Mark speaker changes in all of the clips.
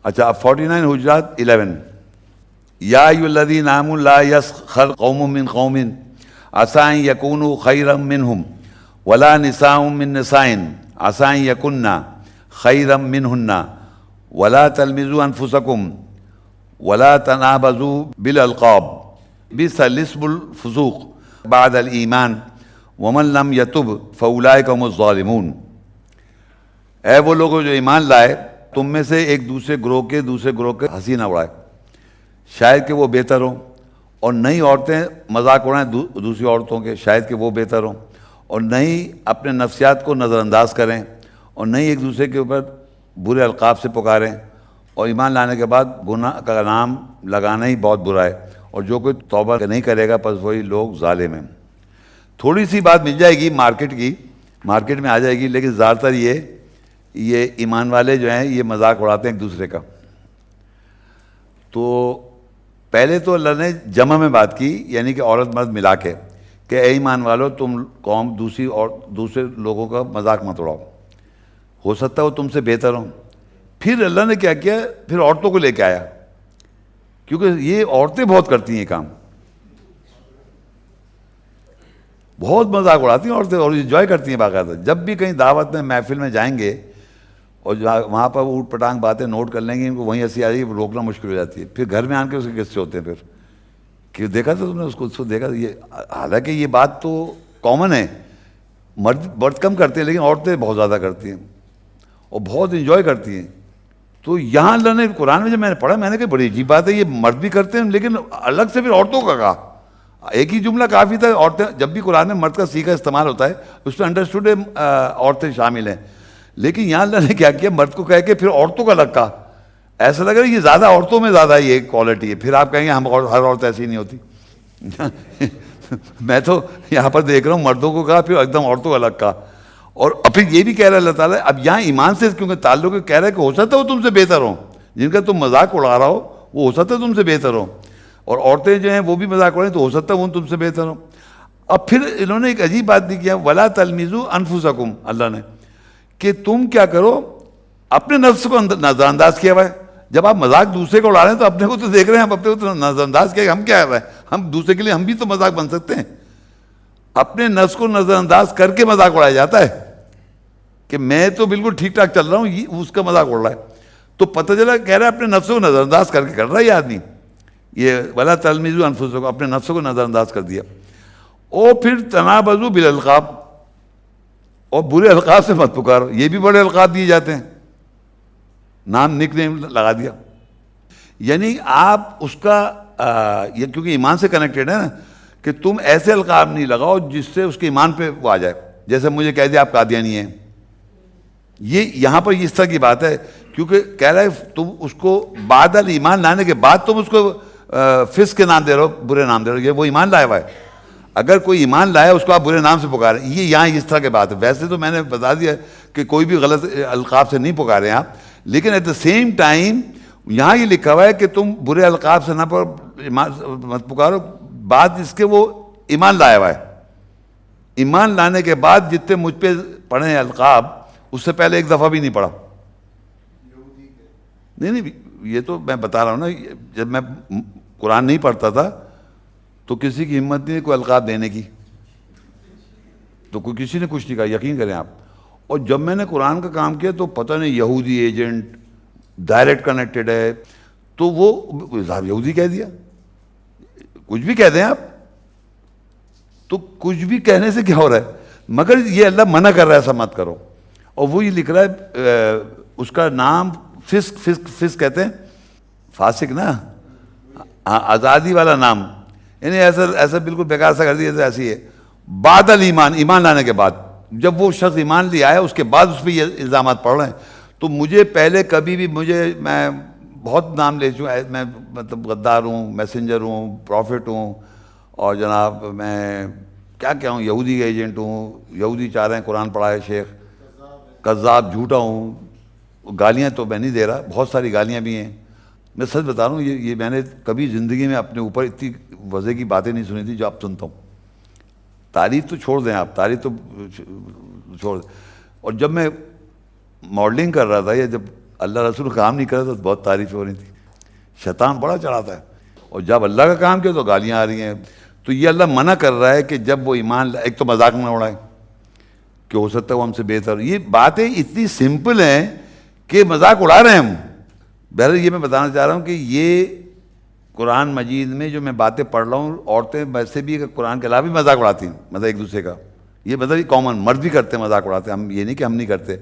Speaker 1: اچھا اب 49 حجرات 11 یا ایھا الذین آمنوا لا یسخر قوم من قوم عسى ان یکونوا خیرا منہم ولا نساء من نساء عسى ان یکن خیرا منہن ولا تلمزوا انفسکم ولا تنابزوا بالالقاب بئس الاسم الفسوق بعد الایمان ومن لم یتب فاولئک هم الظالمون. اے وہ لوگوں جو ایمان لائے، تم میں سے ایک دوسرے گروہ کے ہنسی نہ اڑائے، شاید کہ وہ بہتر ہوں، اور نئی عورتیں مذاق اڑائیں دوسری عورتوں کے، شاید کہ وہ بہتر ہوں، اور نئی اپنے نفسیات کو نظر انداز کریں، اور نئی ایک دوسرے کے اوپر برے القاب سے پکاریں، اور ایمان لانے کے بعد گناہ کا نام لگانا ہی بہت برا ہے، اور جو کوئی توبہ نہیں کرے گا پس وہی لوگ ظالم ہیں. تھوڑی سی بات مل جائے گی مارکیٹ میں آ جائے گی، لیکن زیادہ تر یہ ایمان والے جو ہیں یہ مذاق اڑاتے ہیں ایک دوسرے کا. تو پہلے تو اللہ نے جمع میں بات کی، یعنی کہ عورت مرد ملا کے، کہ اے ایمان والو تم قوم دوسرے لوگوں کا مذاق مت اڑاؤ، ہو سکتا ہے وہ تم سے بہتر ہوں. پھر اللہ نے کیا کیا، پھر عورتوں کو لے کے آیا، کیونکہ یہ عورتیں بہت کرتی ہیں یہ کام، بہت مذاق اڑاتی ہیں عورتیں اور انجوائے کرتی ہیں باقاعدہ. جب بھی کہیں دعوت میں محفل میں جائیں گے اور وہاں پر اوٹ پٹانگ باتیں نوٹ کر لیں گے، ان کو وہیں ہنسی آ رہی ہے، روکنا مشکل ہو جاتی ہے. پھر گھر میں آن کے اس کے قصے ہوتے ہیں پھر کہ دیکھا تھا تم نے اس کو دیکھا. یہ حالانکہ یہ بات تو کامن ہے، مرد کم کرتے ہیں لیکن عورتیں بہت زیادہ کرتی ہیں اور بہت انجوائے کرتی ہیں. تو یہاں اللہ نے قرآن میں جب میں نے پڑھا، میں نے کہا بڑی عجیب بات ہے، یہ مرد بھی کرتے ہیں لیکن الگ سے پھر عورتوں کا کہا. ایک ہی جملہ کافی تھا. عورتیں جب بھی قرآن میں مرد کا سیکھا استعمال ہوتا ہے اس میں انڈرسٹوڈ عورتیں شامل ہیں، لیکن یہاں اللہ نے کیا کیا، مرد کو کہہ کے پھر عورتوں کا الگ کہا. ایسا لگ رہا ہے یہ زیادہ عورتوں میں زیادہ یہ کوالٹی ہے. پھر آپ کہیں گے ہر عورت ایسی نہیں ہوتی. میں تو یہاں پر دیکھ رہا ہوں مردوں کو کہا پھر ایک دم عورتوں کو الگ کہا. اور پھر یہ بھی کہہ رہا ہے اللہ تعالیٰ، اب یہاں ایمان سے کیونکہ تعلق کہہ رہا ہے کہ ہو سکتا ہے وہ تم سے بہتر ہوں، جن کا تم مذاق اڑا رہا ہو وہ ہو سکتا ہے تم سے بہتر ہوں، اور عورتیں جو ہیں وہ بھی مذاق اڑائیں تو ہو سکتا ہے وہ تم سے بہتر ہوں. اب پھر انہوں نے ایک عجیب بات بھی کیا، ولا تلمزوا انفسکم، اللہ نے کہ تم کیا کرو، اپنے نفس کو نظر انداز کیا ہوا ہے. جب آپ مذاق دوسرے کو اڑا رہے ہیں تو اپنے کو تو دیکھ رہے ہیں، ہم اپنے کو تو نظر انداز کیا، ہم کیا ہے ہم دوسرے کے لیے ہم بھی تو مذاق بن سکتے ہیں. اپنے نفس کو نظر انداز کر کے مذاق اڑایا جاتا ہے کہ میں تو بالکل ٹھیک ٹھاک چل رہا ہوں، یہ اس کا مذاق اڑ رہا ہے. تو پتہ چلا کہہ رہا ہے اپنے نفس کو نظر انداز کر کے کر رہا ہے یہ آدمی. یہ ولا تلمزوا انفسکم، اپنے نفس کو نظر انداز کر دیا. اور پھر تنابزوا بالالقاب، اور برے القاب سے مت پکارو. یہ بھی بڑے القاب دیے جاتے ہیں، نام نک نیم لگا دیا. یعنی آپ اس کا یہ کیونکہ ایمان سے کنیکٹڈ ہے نا، کہ تم ایسے القاب نہیں لگاؤ جس سے اس کے ایمان پہ وہ آ جائے. جیسے مجھے کہہ دیا آپ قادیانی ہیں، یہ یہاں پر اس طرح کی بات ہے، کیونکہ کہہ رہا ہے تم اس کو بعد ایمان لانے کے بعد تم اس کو فسق کے نام دے رہے ہو، برے نام دے رہے ہو. یہ وہ ایمان لایا ہوا ہے، اگر کوئی ایمان لائے اس کو آپ برے نام سے پکاریں، یہ یہاں اس طرح کی بات ہے. ویسے تو میں نے بتا دیا کہ کوئی بھی غلط القاب سے نہیں پکارے آپ، لیکن ایٹ دا سیم ٹائم یہاں یہ لکھا ہوا ہے کہ تم برے القاب سے نہ مت پکارو، بات اس کے وہ ایمان لایا ہوا ہے. ایمان لانے کے بعد جتنے مجھ پہ پڑھے ہیں القاب، اس سے پہلے ایک دفعہ بھی نہیں پڑھا. نہیں یہ تو میں بتا رہا ہوں نا، جب میں قرآن نہیں پڑھتا تھا تو کسی کی ہمت نہیں کوئی القاب دینے کی، تو کوئی کسی نے کچھ نہیں کہا، یقین کریں آپ. اور جب میں نے قرآن کا کام کیا تو پتہ نہیں یہودی ایجنٹ ڈائریکٹ کنیکٹڈ ہے، تو وہ یہودی کہہ دیا. کچھ بھی کہہ دیں آپ، تو کچھ بھی کہنے سے کیا ہو رہا ہے، مگر یہ اللہ منع کر رہا ہے ایسا مت کرو. اور وہ یہ لکھ رہا ہے اس کا نام فسق کہتے ہیں، فاسق نا، آزادی والا نام، یعنی ایسا بالکل بیکار سا کر دیا ایسی ہے. بعد الایمان، ایمان لانے کے بعد، جب وہ شخص ایمان لے آیا اس کے بعد اس پہ یہ الزامات پڑھ رہے ہیں. تو مجھے پہلے کبھی بھی میں بہت نام لے چکا، میں مطلب غدار ہوں، میسنجر ہوں، پروفٹ ہوں، اور جناب میں کیا ہوں، یہودی کا ایجنٹ ہوں، یہودی چاہ رہے ہیں قرآن پڑھائے شیخ، کذاب، جھوٹا ہوں. گالیاں تو میں نہیں دے رہا، بہت ساری گالیاں بھی ہیں. میں سچ بتا رہا ہوں، یہ میں نے کبھی زندگی میں اپنے اوپر اتنی وضع کی باتیں نہیں سنی تھی جو اب سنتا ہوں. تعریف تو چھوڑ دیں آپ، تعریف تو چھوڑ دیں. اور جب میں ماڈلنگ کر رہا تھا یا جب اللہ رسول کام نہیں کرے تو بہت تعریف ہو رہی تھی. شیطان بڑا چڑھاتا ہے, اور جب اللہ کا کام کیا تو گالیاں آ رہی ہیں. تو یہ اللہ منع کر رہا ہے کہ جب وہ ایمان ایک تو مذاق نہ اڑائے کہ ہو سکتا ہے وہ ہم سے بہتر. یہ باتیں اتنی سمپل ہیں کہ مذاق اڑا رہے ہیں ہم. بہرحال یہ میں بتانا چاہ رہا ہوں کہ یہ قرآن مجید میں جو میں باتیں پڑھ رہا ہوں, عورتیں ویسے بھی قرآن کے علاوہ بھی مذاق اڑاتی ہیں, مطلب ایک دوسرے کا. یہ مطلب یہ کامن, مرد بھی کرتے ہیں مذاق اڑاتے ہیں, ہم یہ نہیں کہ ہم نہیں کرتے.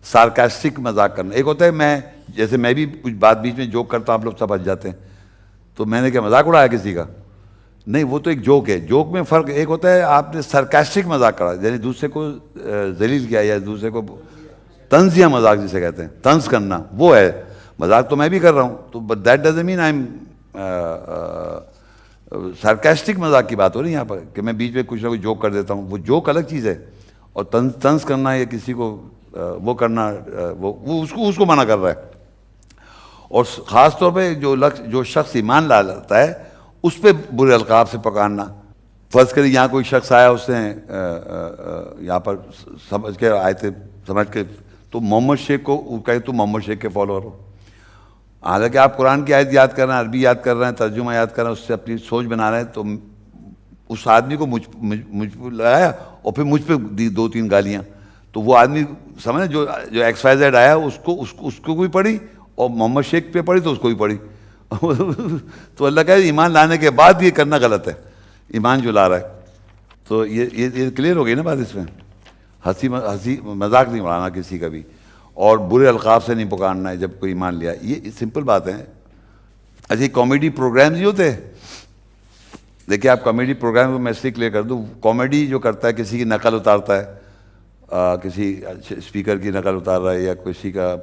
Speaker 1: سارکاسٹک مذاق کرنا ایک ہوتا ہے, میں جیسے میں بھی کچھ بات بیچ میں جوک کرتا ہوں, آپ لوگ سب ہنس جاتے ہیں, تو میں نے کیا مذاق اڑایا کسی کا؟ نہیں, وہ تو ایک جوک ہے. جوک میں فرق ایک ہوتا ہے آپ نے سارکاسٹک مذاق کرا, یعنی دوسرے کو ذلیل کیا یا دوسرے کو طنزیہ مذاق جسے کہتے ہیں, طنز کرنا, وہ ہے مذاق. تو میں بھی کر رہا ہوں, تو but that doesn't mean I am sarcastic مذاق کی بات ہو رہی ہے یہاں پر کہ میں بیچ میں کچھ نہ کچھ جوک کر دیتا ہوں. وہ جوک الگ چیز ہے, اور طنز کرنا یا کسی کو وہ کرنا وہ اس کو منع کر رہا ہے. اور خاص طور پہ جو شخص ایمان لا لاتا ہے اس پہ برے القاب سے پکارنا. فرض کریے یہاں کوئی شخص آیا, اس نے یہاں پر سمجھ کے آئے تھے, سمجھ کے تو محمد شیخ کو کہے تو محمد شیخ کے فالوور ہو. حالانکہ آپ قرآن کی آیت یاد کر رہے ہیں, عربی یاد کر رہے ہیں, ترجمہ یاد کر رہے ہیں, اس سے اپنی سوچ بنا رہے ہیں, تو اس آدمی کو مجھ پہ لگایا اور پھر مجھ پہ دی 2-3 گالیاں. تو وہ آدمی سمجھے جو ایکس وائی زیڈ آیا اس کو بھی پڑھی, اور محمد شیخ پہ پڑھی تو اس کو بھی پڑھی. تو اللہ کہے ایمان لانے کے بعد یہ کرنا غلط ہے, ایمان جو لا رہا ہے. تو یہ کلیئر ہو گئی نا بات. اس میں ہنسی مذاق نہیں اڑانا کسی کا بھی, اور برے القاب سے نہیں پکارنا ہے جب کوئی ایمان لیا. یہ سمپل بات ہے. اچھا, کامیڈی پروگرامز ہی ہوتے ہیں. دیکھیے آپ کامیڈی پروگرام کو میں اس لیے کلیئر کر دوں, کامیڈی جو کرتا ہے کسی کی نقل اتارتا ہے, کسی اسپیکر کی نقل اتار رہا ہے یا کسی کا,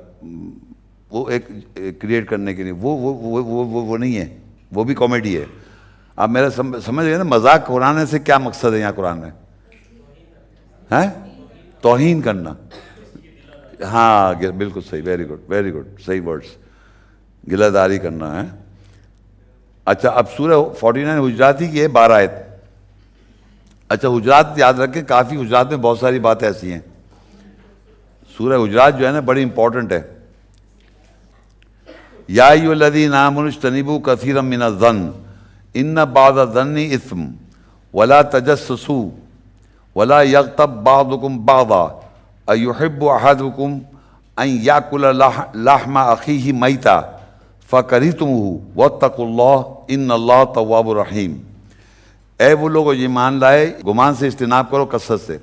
Speaker 1: وہ ایک کریٹ کرنے کے لیے, وہ نہیں ہے, وہ بھی کامیڈی ہے. آپ میرا سمجھ گئے نا, مذاق اڑانے سے کیا مقصد ہے یہاں قرآن میں؟ توہین کرنا. ہاں بالکل صحیح, ویری گڈ, صحیح ورڈز, گلہ داری کرنا ہے. اچھا, اب سورہ 49 حجرات ہی کی ہے 12 آیت. اچھا, حجرات یاد رکھیں, کافی حجرات میں بہت ساری باتیں ایسی ہیں. سورہ حجرات جو ہے نا بڑی امپورٹنٹ ہے. یا ایھا الذین آمنوا اجتنبوا کثیرا من الظن ان بعض الظن اثم ولا تجسسوا ولا یغتب بعضکم بعضا ایحب احدکم ان یاکل لحم اخیہ میتا فکرہتموہ واتقوا اللہ ان اللہ تواب رحیم. اے وہ لوگ جو ایمان لائے, گمان سے اجتناب کرو کثرت سے.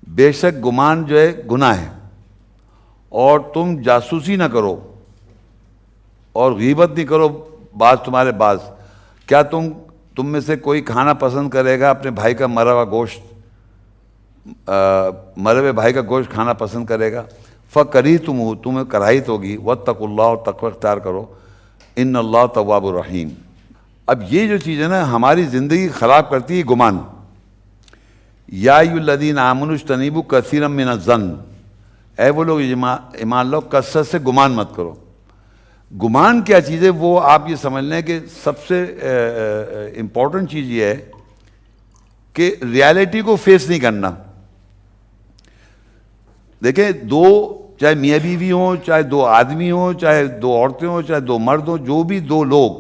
Speaker 1: بے شک گمان جو ہے گناہ ہے, اور تم جاسوسی نہ کرو اور غیبت نہیں کرو بعض تمہارے بعض. کیا تم میں سے کوئی کھانا پسند کرے گا اپنے بھائی کا مرا ہوا گوشت, مرے ہوئے بھائی کا گوشت کھانا پسند کرے گا؟ فکرہتموہ, تمہیں کراہیت ہوگی. واتقوا اللہ, اور تقوی اختیار کرو. ان اللہ تواب الرحیم. اب یہ جو چیز ہے نا ہماری زندگی خراب کرتی ہے, گمان. یا ایھا الذین آمنوا اجتنبوا کثیرا من الظن, اے وہ لوگ ایمان لو کثرت سے گمان مت کرو. گمان کیا چیز ہے وہ آپ یہ سمجھ لیں کہ سب سے امپورٹنٹ چیز یہ ہے کہ ریالٹی کو فیس نہیں کرنا. دیکھیں, دو چاہے میاں بیوی ہوں, چاہے 2 آدمی ہوں, چاہے 2 عورتیں ہوں, چاہے 2 مرد ہوں, جو بھی 2 لوگ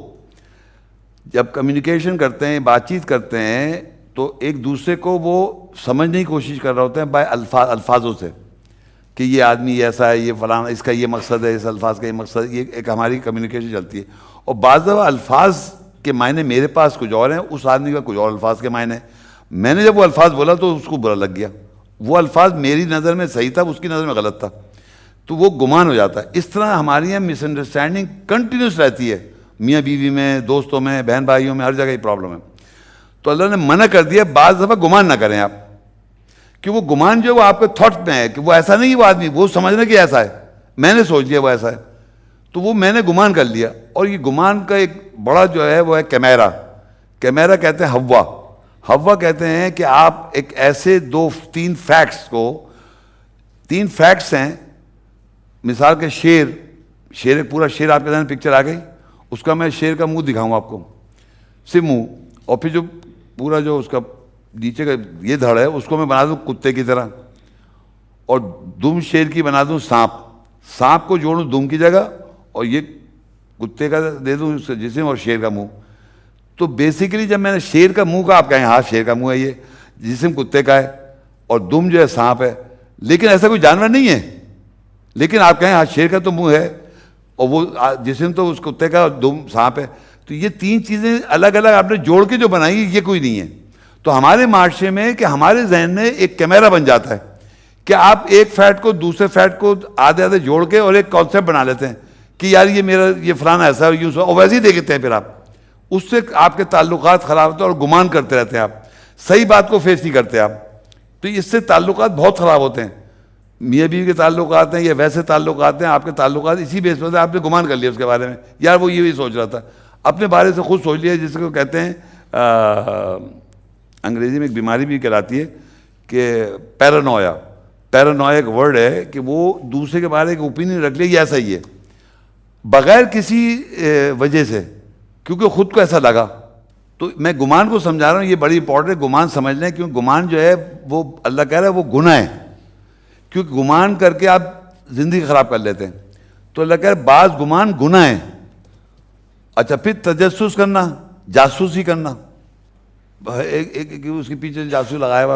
Speaker 1: جب کمیونیکیشن کرتے ہیں, بات چیت کرتے ہیں, تو ایک دوسرے کو وہ سمجھنے کی کوشش کر رہے ہوتے ہیں بائی الفاظوں سے کہ یہ آدمی ایسا ہے, یہ فلانا, اس کا یہ مقصد ہے, اس الفاظ کا یہ مقصد ہے. یہ ایک ہماری کمیونیکیشن چلتی ہے. اور بعض دفعہ الفاظ کے معنی میرے پاس کچھ اور ہیں, اس آدمی کا کچھ اور الفاظ کے معنی. میں نے جب وہ الفاظ بولا تو اس کو برا لگ گیا. وہ الفاظ میری نظر میں صحیح تھا, اس کی نظر میں غلط تھا, تو وہ گمان ہو جاتا ہے. اس طرح ہماری یہاں مس انڈرسٹینڈنگ کنٹینیوس رہتی ہے, میاں بیوی میں, دوستوں میں, بہن بھائیوں میں, ہر جگہ یہ پرابلم ہے. تو اللہ نے منع کر دیا بعض دفعہ گمان نہ کریں آپ, کہ وہ گمان جو ہے وہ آپ کے تھاٹ میں ہے کہ وہ ایسا نہیں, وہ آدمی وہ سمجھنا کہ ایسا ہے, میں نے سوچ لیا وہ ایسا ہے, تو وہ میں نے گمان کر لیا. اور یہ گمان کا ایک بڑا جو ہے وہ ہے کیمرہ. کیمرہ کہتے ہیں ہوا کہتے ہیں کہ آپ ایک ایسے 2-3 فیکٹس کو, 3 فیکٹس ہیں, مثال کے شیر, ایک پورا شیر آپ کے ذہن پکچر آ گئی, اس کا میں شیر کا منہ دکھاؤں آپ کو, صرف منہ, اور پھر جو پورا جو اس کا نیچے کا یہ دھڑ ہے اس کو میں بنا دوں کتے کی طرح, اور دم شیر کی بنا دوں سانپ. سانپ کو جوڑوں دم کی جگہ اور یہ کتے کا دے دوں اس کا جسم اور شیر کا منہ. تو بیسیکلی جب میں نے شیر کا منہ کا آپ کہیں ہاں شیر کا منہ ہے, یہ جسم کتے کا ہے اور دم جو ہے سانپ ہے, لیکن ایسا کوئی جانور نہیں ہے. لیکن آپ کہیں ہاں شیر کا تو منہ ہے اور وہ جسم تو اس کتے کا اور دم سانپ ہے. تو یہ تین چیزیں الگ الگ آپ نے جوڑ کے جو بنائی یہ کوئی نہیں ہے. تو ہمارے معاشرے میں کہ ہمارے ذہن میں ایک کیمرہ بن جاتا ہے کہ آپ ایک فیٹ کو دوسرے فیٹ کو آدھے آدھے جوڑ کے اور ایک کانسیپٹ بنا لیتے ہیں کہ یار یہ میرا یہ فلانا ایسا ہے یوں اور ویسے ہی دیکھتے ہیں. پھر آپ اس سے آپ کے تعلقات خراب ہوتے ہیں اور گمان کرتے رہتے ہیں, آپ صحیح بات کو فیس نہیں کرتے آپ. تو اس سے تعلقات بہت خراب ہوتے ہیں. میاں بیوی کے تعلقات ہیں یا ویسے تعلقات ہیں, آپ کے تعلقات اسی بیس پر آپ نے گمان کر لیا اس کے بارے میں, یار وہ یہ سوچ رہا تھا, اپنے بارے سے خود سوچ لیا, جس کو کہتے ہیں انگریزی میں ایک بیماری بھی کہلاتی ہے کہ پیرانویا. پیرانویا ایک ورڈ ہے کہ وہ دوسرے کے بارے میں اوپینین رکھ لے یہ ایسا ہی ہے بغیر کسی وجہ سے, کیونکہ خود کو ایسا لگا. تو میں گمان کو سمجھا رہا ہوں, یہ بڑی امپورٹنٹ ہے گمان سمجھ لیں, کیونکہ گمان جو ہے وہ اللہ کہہ رہا ہے وہ گناہ ہے, کیونکہ گمان کر کے آپ زندگی خراب کر لیتے ہیں. تو اللہ کہہ رہا ہے بعض گمان گناہ ہیں. اچھا پھر تجسس کرنا, جاسوسی کرنا, ایک اس کے پیچھے جاسوس لگایا ہوا,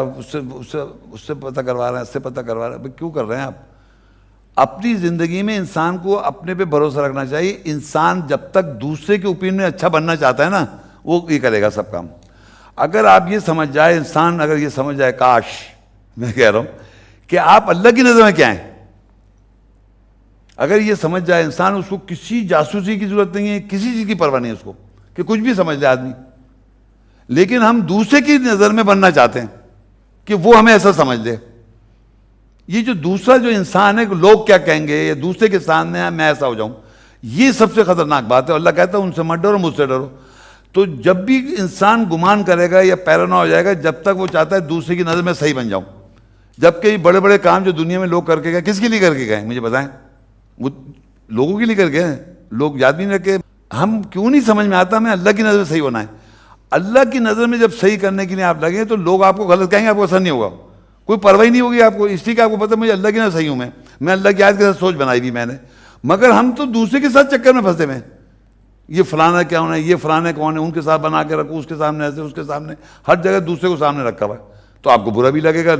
Speaker 1: اس سے پتہ کروا رہے ہیں, اس سے پتہ کروا رہے ہیں. کیوں کر رہے ہیں آپ؟ اپنی زندگی میں انسان کو اپنے پہ بھروسہ رکھنا چاہیے. انسان جب تک دوسرے کے اوپینین میں اچھا بننا چاہتا ہے نا, وہ یہ کرے گا سب کام. اگر آپ یہ سمجھ جائے, انسان اگر یہ سمجھ جائے, کاش میں کہہ رہا ہوں کہ آپ اللہ کی نظر میں کیا ہیں, اگر یہ سمجھ جائے انسان, اس کو کسی جاسوسی کی ضرورت نہیں ہے, کسی چیز کی پرواہ نہیں ہے اس کو, کہ کچھ بھی سمجھ لے آدمی. لیکن ہم دوسرے کی نظر میں بننا چاہتے ہیں کہ وہ ہمیں ایسا سمجھ لے. یہ جو دوسرا جو انسان ہے, لوگ کیا کہیں گے, یا دوسرے کے سامنے میں ایسا ہو جاؤں, یہ سب سے خطرناک بات ہے. اللہ کہتا ہے ان سے مت ڈرو, مجھ سے ڈرو. تو جب بھی انسان گمان کرے گا یا پیرانویا ہو جائے گا, جب تک وہ چاہتا ہے دوسرے کی نظر میں صحیح بن جاؤں. جبکہ بڑے بڑے کام جو دنیا میں لوگ کر کے گئے, کس کے لیے کر کے گئے مجھے بتائیں؟ وہ لوگوں کے لیے کر گئے, لوگ یاد بھی نہیں رکھے. ہم کیوں نہیں سمجھ میں آتا ہمیں اللہ کی نظر میں صحیح ہونا ہے. اللہ کی نظر میں جب صحیح کرنے کے لیے آپ لگیں تو لوگ آپ کو غلط کہیں گے, آپ کو اثر نہیں ہوگا, کوئی پرواہ نہیں ہوگی آپ کو, اس لیے کہ آپ کو پتہ مجھے اللہ کی نظر صحیح ہوں, میں اللہ کی آیت کے ساتھ سوچ بنائی بھی میں نے. مگر ہم تو دوسرے کے ساتھ چکر میں پھنسے ہوئے ہیں, یہ فلانا کیا ہونا ہے, یہ فلانے کون ہے, ان کے ساتھ بنا کے رکھو, اس کے سامنے ایسے, اس کے سامنے, ہر جگہ دوسرے کو سامنے رکھا ہوا ہے. تو آپ کو برا بھی لگے گا,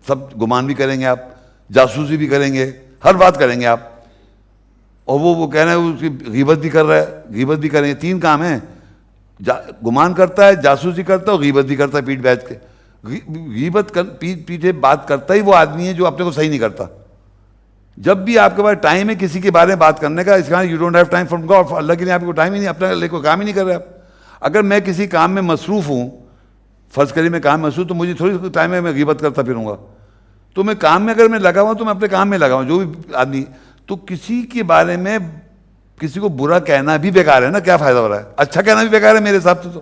Speaker 1: سب گمان بھی کریں گے, آپ جاسوسی بھی کریں گے, ہر بات کریں گے آپ. اور وہ کہہ رہے ہیں اس کی غیبت بھی کر رہا ہے, غیبت بھی کریں گے. تین کام ہیں, گمان کرتا ہے, جاسوسی کرتا ہے اور غیبت بھی کرتا ہے پیٹھ بیٹھ کے. غیبت پیچھے بات کرتا ہی وہ آدمی ہے جو اپنے کو صحیح نہیں کرتا. جب بھی آپ کے پاس ٹائم ہے کسی کے بارے میں بات کرنے کا, اس کا you don't have time for God, اللہ کے لیے آپ کو ٹائم ہی نہیں, اپنے لیے کوئی کام ہی نہیں کر رہے آپ. اگر میں کسی کام میں مصروف ہوں, فرض کریے میں کام میں مصروف, تو مجھے تھوڑی ٹائم ہے میں غیبت کرتا پھروں گا. تو میں کام میں اگر میں لگا ہوں تو میں اپنے کام میں لگا ہوں, جو بھی آدمی. تو کسی کے بارے میں کسی کو برا کہنا بھی بیکار ہے نا, کیا فائدہ ہو رہا ہے؟ اچھا کہنا بھی بیکار ہے میرے حساب سے. تو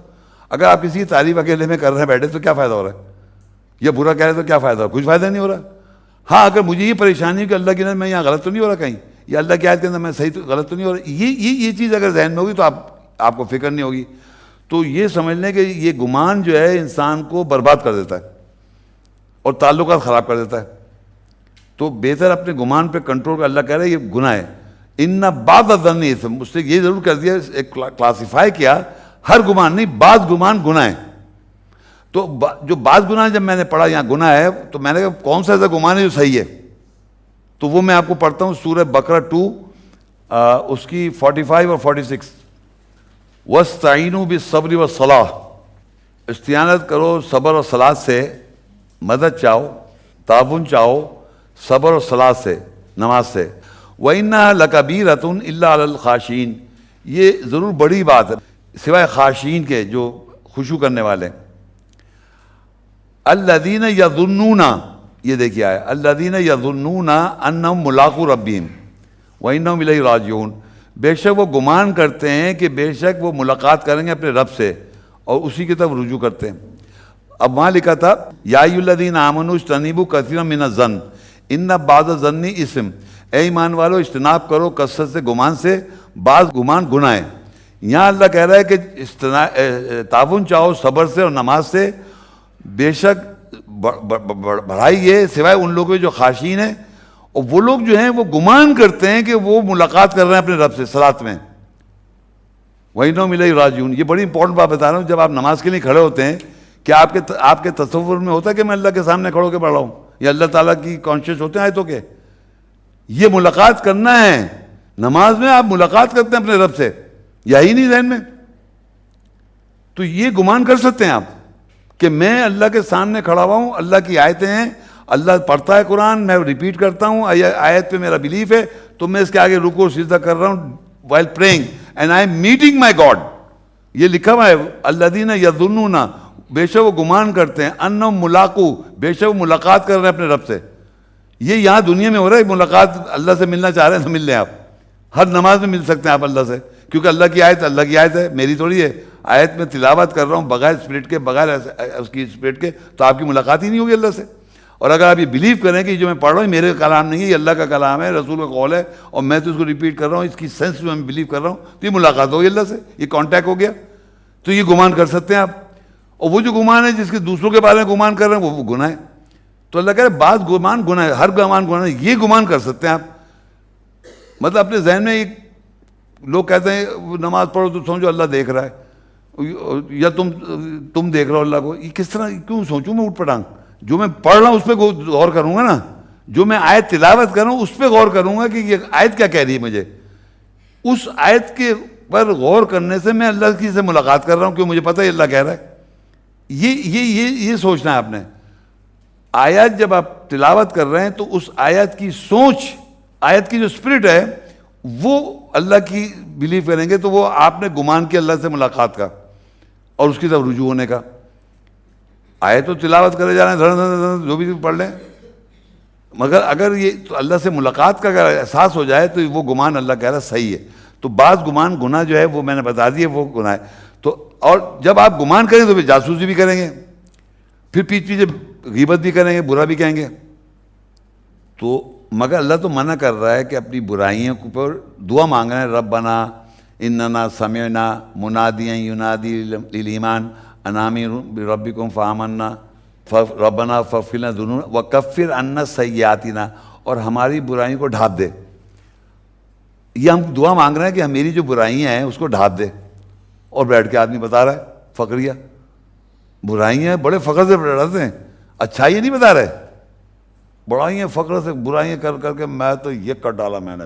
Speaker 1: اگر آپ کسی کی تعریف اکیلے میں کر رہے ہیں بیٹھے تو کیا فائدہ ہو رہا ہے؟ یا برا کہہ رہے تو کیا فائدہ ہو رہا ہے؟ کچھ فائدہ نہیں ہو رہا. ہاں اگر مجھے یہ پریشانی ہے کہ اللہ کے اندر میں یہاں غلط تو نہیں ہو رہا کہیں, یا اللہ کی آیت کے اندر میں صحیح تو غلط تو نہیں ہو رہا, یہ چیز اگر ذہن میں ہوگی تو آپ کو فکر نہیں ہوگی. تو یہ سمجھ لیں کہ یہ گمان جو ہے انسان کو برباد کر دیتا ہے اور تعلقات خراب کر دیتا ہے. تو بہتر اپنے گمان پہ کنٹرول کر. اللہ کہہ رہا ہے یہ گناہ ہے. ان بعض الظن اثم, اس سے یہ ضرور کر دیا, ایک کلاسیفائی کیا, ہر گمان نہیں, بعض گمان گناہ ہے. تو جو بعض گناہ جب میں نے پڑھا یہاں گناہ ہے, تو میں نے کہا کون سا ایسا گمان ہے جو صحیح ہے؟ تو وہ میں آپ کو پڑھتا ہوں سورہ بقرہ 2 اس کی 45 اور 46. وَاسْتَعِینُوا بِالصَّبْرِ وَالصَّلَاةِ, استعانت کرو صبر اور صلاۃ سے, مدد چاہو, تعاون چاہو صبر اور صلاۃ سے, نماز سے. وَإِنَّهَا لَكَبِيرَةٌ إِلَّا عَلَى الْخَاشِعِينَ, یہ ضرور بڑی بات ہے سوائے خاشعین کے جو خشوع کرنے والے. الَّذِينَ يَظُنُّونَ, یہ دیکھیے آئے, الَّذِينَ يَظُنُّونَ أَنَّهُمْ مُلَاقُو رَبِّهِمْ وَإِنَّهُمْ إِلَيْهِ رَاجِعُونَ, بے شک وہ گمان کرتے ہیں کہ بے شک وہ ملاقات کریں گے اپنے رب سے اور اسی کی طرف رجوع کرتے ہیں. اب وہاں لکھا تھا یا ایھا الذین آمنوا اجتنبوا کثیرا من الظن ان بعض الظن اثم, اے ایمان والو اجتناب کرو کثرت سے گمان سے, بعض گمان گناہ ہے. یہاں اللہ کہہ رہا ہے کہ تعاون چاہو صبر سے اور نماز سے, بے شک بڑھائی یہ سوائے ان لوگوں جو خاشعین ہیں اور وہ لوگ جو ہیں وہ گمان کرتے ہیں کہ وہ ملاقات کر رہے ہیں اپنے رب سے صلاۃ میں. وَإِنَّهُمْ إِلَيْهِ رَاجِعُونَ. یہ بڑی امپورٹنٹ بات بتا رہا ہوں. جب آپ نماز کے لیے کھڑے ہوتے ہیں, کیا آپ کے تصور میں ہوتا ہے کہ میں اللہ کے سامنے کھڑے ہو کے پڑھ رہا ہوں, یا اللہ تعالیٰ کی کانشیس ہوتے ہیں آیتوں کے؟ یہ ملاقات کرنا ہے. نماز میں آپ ملاقات کرتے ہیں اپنے رب سے, یہی نہیں ذہن میں؟ تو یہ گمان کر سکتے ہیں آپ کہ میں اللہ کے سامنے کھڑا ہوا ہوں, اللہ کی آیتیں ہیں, اللہ پڑھتا ہے قرآن, میں ریپیٹ کرتا ہوں, آیت پہ میرا بلیف ہے, تو میں اس کے آگے رکوع سجدہ کر رہا ہوں while praying and I am meeting my God. یہ لکھا ہوا ہے الذین یظنون, بے شک وہ گمان کرتے ہیں, انہم ملاقو, بے شک وہ ملاقات کر رہے ہیں اپنے رب سے. یہ یہاں دنیا میں ہو رہا ہے, ملاقات اللہ سے ملنا چاہ رہے ہیں تو مل لیں آپ. ہر نماز میں مل سکتے ہیں آپ اللہ سے, کیونکہ اللہ کی آیت ہے, میری تھوڑی ہے. آیت میں تلاوت کر رہا ہوں بغیر اسپرٹ کے, بغیر اس کی اسپرٹ کے, تو آپ کی ملاقات ہی نہیں ہوگی اللہ سے. اور اگر آپ یہ بلیو کریں کہ جو میں پڑھ رہا ہوں میرے کلام نہیں ہے, یہ اللہ کا کلام ہے, رسول کا قول ہے, اور میں تو اس کو ریپیٹ کر رہا ہوں, اس کی سینس جو میں بلیو کر رہا ہوں, تو یہ ملاقات ہوگی اللہ سے, یہ کانٹیکٹ ہو گیا. تو یہ گمان کر سکتے ہیں آپ. اور وہ جو گمان ہے جس کے دوسروں کے بارے میں گمان کر رہے ہیں وہ گناہ ہے. تو اللہ کہہ رہے بعض گمان گناہ ہے, ہر گمان گناہ ہے. یہ گمان کر سکتے ہیں آپ. مطلب اپنے ذہن میں ایک لوگ کہتے ہیں نماز پڑھو تو سمجھو اللہ دیکھ رہا ہے, یا تم دیکھ رہے ہو اللہ کو. یہ کس طرح, کیوں سوچوں میں اوٹ پٹانگ؟ جو میں پڑھ رہا ہوں اس پہ غور کروں گا نا, جو میں آیت تلاوت کر رہا ہوں اس پہ غور کروں گا کہ یہ آیت کیا کہہ رہی ہے مجھے. اس آیت کے پر غور کرنے سے میں اللہ کی سے ملاقات کر رہا ہوں, کیوں مجھے پتہ ہے اللہ کہہ رہا ہے. یہ سوچنا ہے آپ نے. آیت جب آپ تلاوت کر رہے ہیں تو اس آیت کی سوچ, آیت کی جو اسپرٹ ہے وہ اللہ کی بلیو کریں گے, تو وہ آپ نے گمان کیا اللہ سے ملاقات کا اور اس کی طرف رجوع ہونے کا. آیت تو تلاوت کرے جا رہے ہیں, جو بھی پڑھ لیں, مگر اگر یہ تو اللہ سے ملاقات کا اگر احساس ہو جائے تو وہ گمان اللہ کہہ رہا صحیح ہے. تو بعض گمان گناہ جو ہے وہ میں نے بتا دی ہے, وہ گناہ ہے. تو اور جب آپ گمان کریں تو پھر جاسوسی بھی کریں گے, پھر پیچھے غیبت بھی کریں گے, برا بھی کہیں گے. تو مگر اللہ تو منع کر رہا ہے کہ اپنی برائیوں کے اوپر دعا مانگ رہے ہیں, ربنا اننا سمعنا منادیا ینادی للایمان ان آمنوا بربکم فآمنا ربنا فاغفر لنا ذنوبنا وکفر عنا سیئاتنا, اور ہماری برائیوں کو ڈھانپ دے. یہ ہم دعا مانگ رہے ہیں کہ میری جو برائیاں ہیں اس کو ڈھانپ دے. اور بیٹھ کے آدمی بتا رہا ہے فقریہ, برائیاں بڑے فخر سے ڈرتے ہیں, اچھائی نہیں بتا رہے, برائیاں فخر سے برائیاں کر کر کے میں تو یہ کر ڈالا میں نے.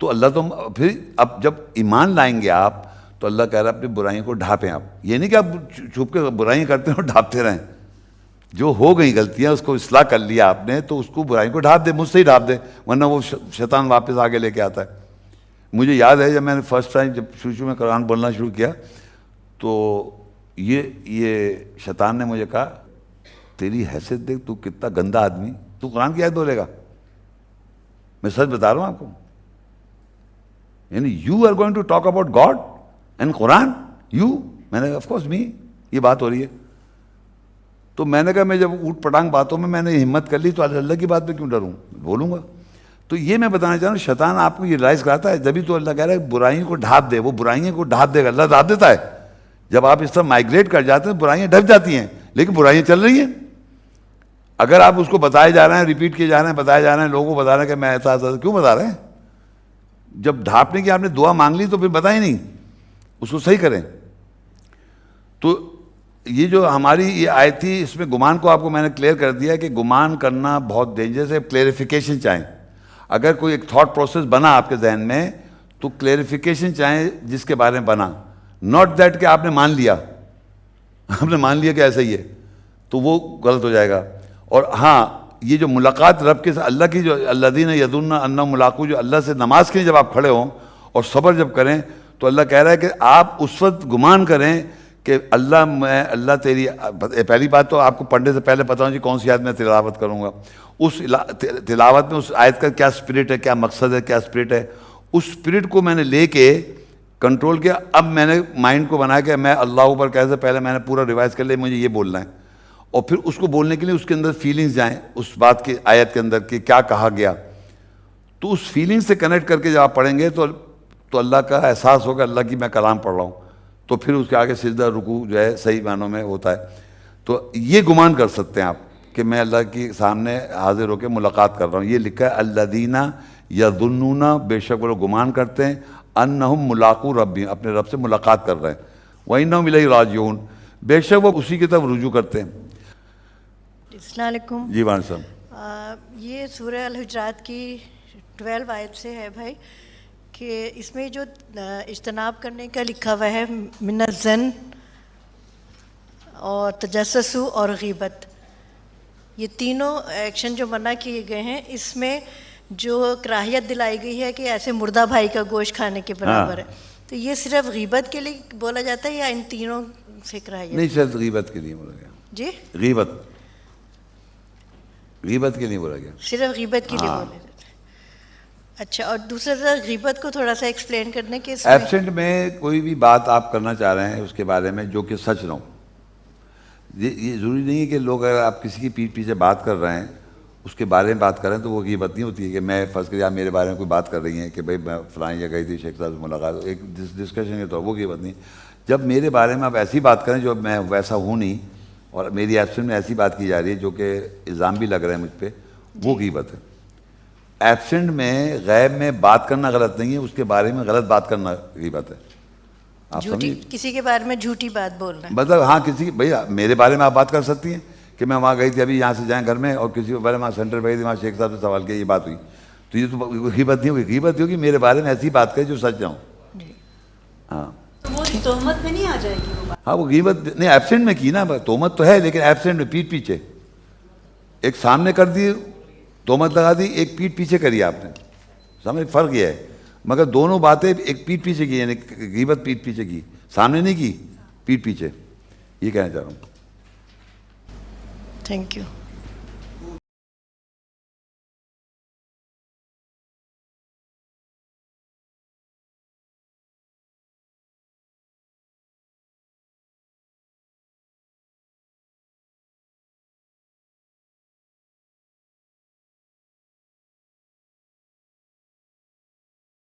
Speaker 1: تو اللہ تو پھر اب جب ایمان لائیں گے آپ تو اللہ کہہ رہا ہے اپنی برائیوں کو ڈھانپیں آپ. یہ نہیں کہ آپ چھپ کے برائیاں کرتے ہیں اور ڈھانپتے رہیں. جو ہو گئی غلطیاں اس کو اصلاح کر لیا آپ نے, تو اس کو برائیوں کو ڈھانپ دے, مجھ سے ہی ڈھانپ دے, ورنہ وہ شیطان واپس آگے لے کے آتا ہے. مجھے یاد ہے جب میں نے فرسٹ ٹائم جب شروع میں قرآن بولنا شروع کیا تو یہ شیطان نے مجھے کہا تیری حیثیت دیکھ, تو کتنا گندا آدمی, تو قرآن کی آیت بولے گا. میں سچ بتا رہا ہوں آپ کو, یعنی you are going to talk about God and Quran, you. میں نے آف کورس می, یہ بات ہو رہی ہے. تو میں نے کہا میں جب اوٹ پٹانگ باتوں میں نے ہمت کر لی تو اللہ کی بات پہ کیوں ڈروں, بولوں گا. تو یہ میں بتانا چاہ رہا ہوں, شیطان آپ کو یہ ریلائز کراتا ہے, جبھی تو اللہ کہہ رہا ہے برائیوں کو ڈھانپ دے. وہ برائیوں کو ڈھانپ دے گا, اللہ ڈھانپ دیتا ہے. جب آپ اس طرح مائگریٹ کر جاتے ہیں برائیاں ڈھک جاتی ہیں, لیکن برائیاں چل رہی ہیں. اگر آپ اس کو بتائے جا رہے ہیں, ریپیٹ کیے جا رہے ہیں, بتائے جا رہے ہیں, لوگوں کو بتا رہے ہیں کہ میں ایسا کیوں بتا رہے ہیں. جب ڈھانپنے کی آپ نے دعا مانگ لی تو پھر بتائیں نہیں, اس کو صحیح کریں. تو یہ جو ہماری یہ آیت تھی, اس میں گمان کو آپ کو میں نے کلیئر کر دیا کہ گمان کرنا بہت ڈینجرس ہے. کلیئریفیکیشن چاہیں, اگر کوئی ایک تھاٹ پروسیس بنا آپ کے ذہن میں تو کلیئریفیکیشن چاہیں جس کے بارے میں بنا, ناٹ دیٹ کہ آپ نے مان لیا, آپ نے مان لیا کہ ایسا ہی ہے, تو وہ غلط ہو جائے گا. اور ہاں یہ جو ملاقات رب کے ساتھ, اللہ کی جو الذین یظنون انہم ملاقو, جو اللہ سے نماز کے لیے جب آپ کھڑے ہوں اور صبر جب کریں, تو اللہ کہہ رہا ہے کہ آپ اس وقت گمان کریں کہ اللہ تیری, پہلی بات تو آپ کو پڑھنے سے پہلے پتہ ہونا کون سی آیت میں تلاوت کروں گا. اس تلاوت میں اس آیت کا کیا اسپرٹ ہے, کیا مقصد ہے, کیا اسپرٹ ہے, اس اسپرٹ کو میں نے لے کے کنٹرول کیا. اب میں نے مائنڈ کو بنایا کہ میں اللہ اوپر کہنے سے پہلے میں نے پورا ریوائز کر لیا مجھے یہ بولنا ہے, اور پھر اس کو بولنے کے لیے اس کے اندر فیلنگز جائیں اس بات کی آیت کے اندر کہ کیا کہا گیا. تو اس فیلنگ سے کنیکٹ کر کے جب آپ پڑھیں گے تو اللہ کا احساس ہوگا اللہ کی میں کلام پڑھ رہا ہوں, تو پھر اس کے آگے سجدہ رکوع جو ہے صحیح معنوں میں ہوتا ہے. تو یہ گمان کر سکتے ہیں آپ کہ میں اللہ کے سامنے حاضر ہو کے ملاقات کر رہا ہوں. یہ لکھا ہے الذین یظنون، بے شک وہ لوگ گمان کرتے ہیں، انہم ملاقو ربہم، اپنے رب سے ملاقات کر رہے ہیں، وانہم الیہ راجعون، بے شک وہ اسی کی طرف رجوع کرتے ہیں.
Speaker 2: السلام علیکم.
Speaker 1: جی وعلیکم السلام.
Speaker 2: یہ سورہ الحجرات کی 12 آیت سے ہے بھائی کہ اس میں جو اجتناب کرنے کا لکھا ہوا ہے من الظن اور تجسس اور غیبت، یہ تینوں ایکشن جو منع کیے گئے ہیں، اس میں جو کراہیت دلائی گئی ہے کہ ایسے مردہ بھائی کا گوشت کھانے کے برابر ہے، تو یہ صرف غیبت کے لیے بولا جاتا ہے یا ان تینوں سے کراہیت؟
Speaker 1: نہیں، صرف غیبت کے لیے بولا گیا.
Speaker 2: جی
Speaker 1: غیبت کے لیے بولا گیا.
Speaker 2: صرف غیبت کے لیے بولا جاتا ہے. اچھا، اور دوسرا غیبت کو تھوڑا سا ایکسپلین کرنے کے اس میں
Speaker 1: ایبسنٹ میں کوئی بھی بات آپ کرنا چاہ رہے ہیں اس کے بارے میں جو کہ سچ نہ ہو. یہ ضروری نہیں ہے کہ لوگ اگر آپ کسی کی پیٹھ پیچھے بات کر رہے ہیں اس کے بارے میں بات کر رہے ہیں تو وہ غیبت نہیں ہوتی ہے. کہ میں فرض کر آپ میرے بارے میں کوئی بات کر رہی ہیں کہ بھائی میں فلانی جگہ گئی تھی، شیخ صاحب سے ملاقات، ایک ڈسکشن کے طور وہ غیبت نہیں. جب میرے بارے میں آپ ایسی بات کریں جو میں ویسا ہوں نہیں اور میری ایبسنٹ میں ایسی بات کی جا رہی ہے جو کہ الزام بھی لگ رہا ہے مجھ پہ، وہ غیبت ہے. ایبسنٹ میں غیب میں بات کرنا غلط نہیں ہے، اس کے بارے میں غلط بات کرنا غیبت ہے. آپ
Speaker 2: جھوٹی، کسی کے بارے میں جھوٹی بات بولنا ہے.
Speaker 1: مطلب ہاں، کسی بھائی میرے بارے میں آپ بات کر سکتی ہیں کہ میں وہاں گئی تھی ابھی یہاں سے جائیں گھر میں، اور کسی کے بارے میں وہاں سینٹر پہ گئی تھی، وہاں شیخ صاحب سے سوال کیا، یہ بات ہوئی، تو یہ تو غیبت نہیں ہوگی. غیبت ہوگی میرے بارے میں ایسی بات کرے جو سچ نہ ہو. ہاں،
Speaker 3: وہ تہمت میں نہیں آ جائے گی وہ بات.
Speaker 1: ہاں وہ غیبت نہیں، ایبسنٹ میں کی نا، تہمت تو ہے لیکن ایبسنٹ میں پیٹھ پیچھے. ایک سامنے کر دی تہمت لگا دی، ایک پیٹھ پیچھے کری آپ نے، سامنے فرق یہ ہے. مگر دونوں باتیں ایک پیٹھ پیچھے کی، یعنی غیبت پیٹھ پیچھے کی، سامنے نہیں کی، پیٹھ پیچھے. یہ کہنا چاہ رہا ہوں.
Speaker 2: Thank you.